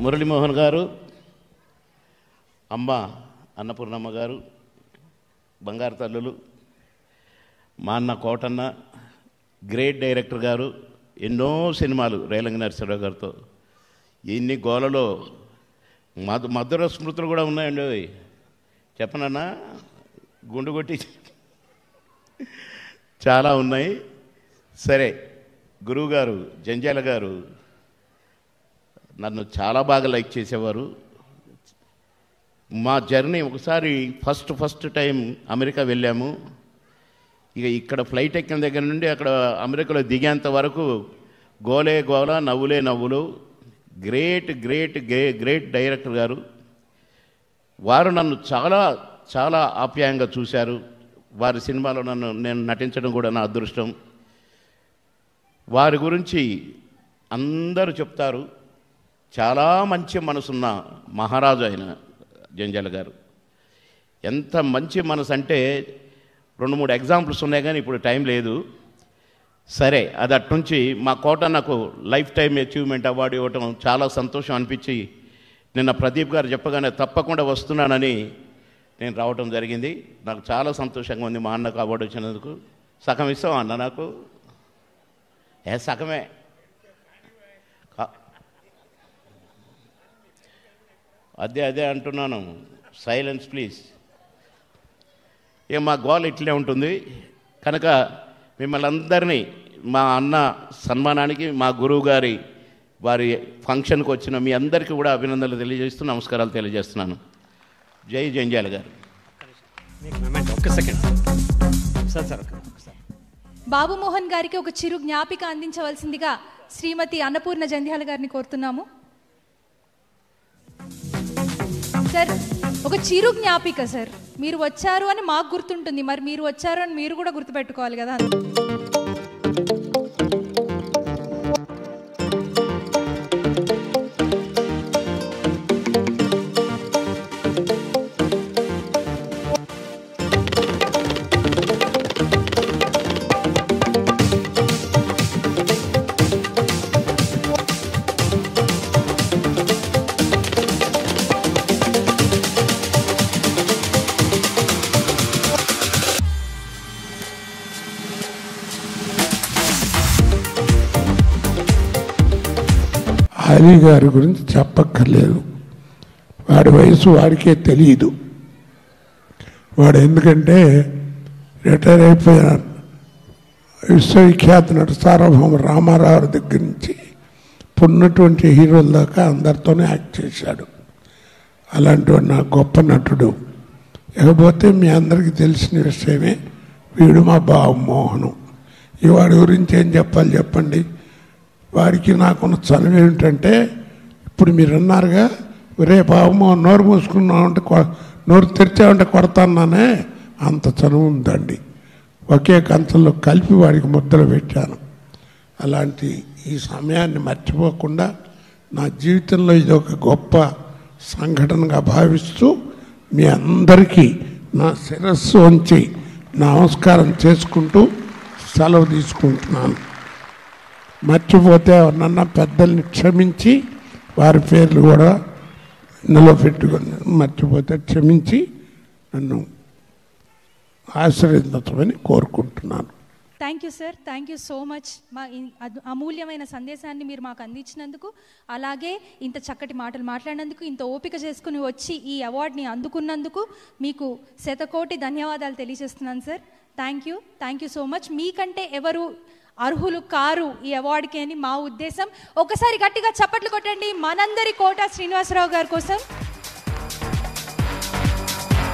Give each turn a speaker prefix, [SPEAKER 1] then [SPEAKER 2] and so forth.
[SPEAKER 1] మురళీమోహన్ గారు, అమ్మ అన్నపూర్ణమ్మ గారు, బంగారు తల్లులు, మా అన్న కోటన్న, గ్రేట్ డైరెక్టర్ గారు, ఎన్నో సినిమాలు రేలంగి నరసింహరావు గారితో. ఇన్ని గోలలో మధుర స్మృతులు కూడా ఉన్నాయండి. చెప్పనన్నా గుండు కొట్టి చాలా ఉన్నాయి. సరే, గురువుగారు జంజాల గారు నన్ను చాలా బాగా లైక్ చేసేవారు. మా జర్నీ ఒకసారి ఫస్ట్ టైం అమెరికా వెళ్ళాము. ఇక ఇక్కడ ఫ్లైట్ ఎక్కిన దగ్గర నుండి అక్కడ అమెరికాలో దిగేంత వరకు గోలే గోల, నవ్వులే నవ్వులు. గ్రేట్ గ్రేట్ గ్రేట్ డైరెక్టర్ గారు. వారు నన్ను చాలా చాలా ఆప్యాయంగా చూశారు. వారి సినిమాలో నేను నటించడం కూడా నా అదృష్టం. వారి గురించి అందరూ చెప్తారు. చాలా మంచి మనసున్న మహారాజు ఆయన జంజాల గారు. ఎంత మంచి మనసు అంటే 2-3 ఎగ్జాంపుల్స్ ఉన్నాయి, కానీ ఇప్పుడు టైం లేదు. సరే, అది అట్నుంచి మా కోట నాకు లైఫ్ టైం అచీవ్మెంట్ అవార్డు ఇవ్వటం చాలా సంతోషం అనిపించి నిన్న ప్రదీప్ గారు చెప్పగానే తప్పకుండా వస్తున్నానని నేను రావటం జరిగింది. నాకు చాలా సంతోషంగా ఉంది మా అన్నకు అవార్డు వచ్చినందుకు. సగం ఇస్తాం అన్న నాకు? సగమే. అదే అంటున్నాను. Silence please. మా గోల్ ఇట్లే ఉంటుంది కనుక మిమ్మల్ని అందరినీ మా అన్న సన్మానానికి, మా గురువు గారి వారి ఫంక్షన్కి వచ్చిన మీ అందరికీ కూడా అభినందనలు తెలియజేస్తూ నమస్కారాలు తెలియజేస్తున్నాను. జై జంజాల గారు.
[SPEAKER 2] బాబుమోహన్ గారికి ఒక చిరు జ్ఞాపిక అందించవలసిందిగా శ్రీమతి అన్నపూర్ణ జంధ్యాల గారిని కోరుతున్నాము. సార్, ఒక చిరు జ్ఞాపిక సార్. మీరు వచ్చారు అని మాకు గుర్తుంటుంది, మరి మీరు వచ్చారు అని మీరు కూడా గుర్తుపెట్టుకోవాలి కదా.
[SPEAKER 3] అలీ గారి గురించి చెప్పక్కర్లేదు. వాడి వయసు వాడికే తెలియదు. వాడు ఎందుకంటే రిటైర్ అయిపోయిన విశ్వవిఖ్యాత నటు సార్వభౌమ రామారావు దగ్గర నుంచి పున్నటువంటి హీరోల దాకా అందరితోనే యాక్ట్ చేశాడు. అలాంటి వాడు నా గొప్ప నటుడు. ఇకపోతే మీ అందరికీ తెలిసిన విషయమే, వీడు మా బాబుమోహను. ఈ వాడి గురించి ఏం చెప్పాలి చెప్పండి. వారికి నాకున్న చనువు ఏమిటంటే, ఇప్పుడు మీరు అన్నారుగా, రే బాబుమోహన్ నోరు మూసుకున్నామంటే నోరు తెరిచామంటే కొడతాన్నానే, అంత చనువు ఉందండి. ఒకే కంచంలో కలిపి వాడికి ముద్దలు పెట్టాను. అలాంటి ఈ సమయాన్ని మర్చిపోకుండా నా జీవితంలో ఇది ఒక గొప్ప సంఘటనగా భావిస్తూ మీ అందరికీ నా శిరస్సు వంచి నమస్కారం చేసుకుంటూ సెలవు తీసుకుంటున్నాను. మర్చిపోతే ఎవరినన్నా పెద్దల్ని క్షమించి వారి పేర్లు కూడా నిలబెట్టుకొని మర్చిపోతే క్షమించి నన్ను ఆశీర్వదించమని కోరుకుంటున్నాను.
[SPEAKER 2] Thank you sir, thank you so much. మా అమూల్యమైన సందేశాన్ని మీరు మాకు అందించినందుకు, అలాగే ఇంత చక్కటి మాటలు మాట్లాడినందుకు, ఇంత ఓపిక చేసుకుని వచ్చి ఈ అవార్డుని అందుకున్నందుకు మీకు శతకోటి ధన్యవాదాలు తెలియజేస్తున్నాను sir. Thank you so much. మీకంటే ఎవరు అర్హులు కారు ఈ అవార్డుకి అని మా ఉద్దేశం. ఒకసారి గట్టిగా చప్పట్లు కొట్టండి మనందరి కోట శ్రీనివాసరావు గారి కోసం.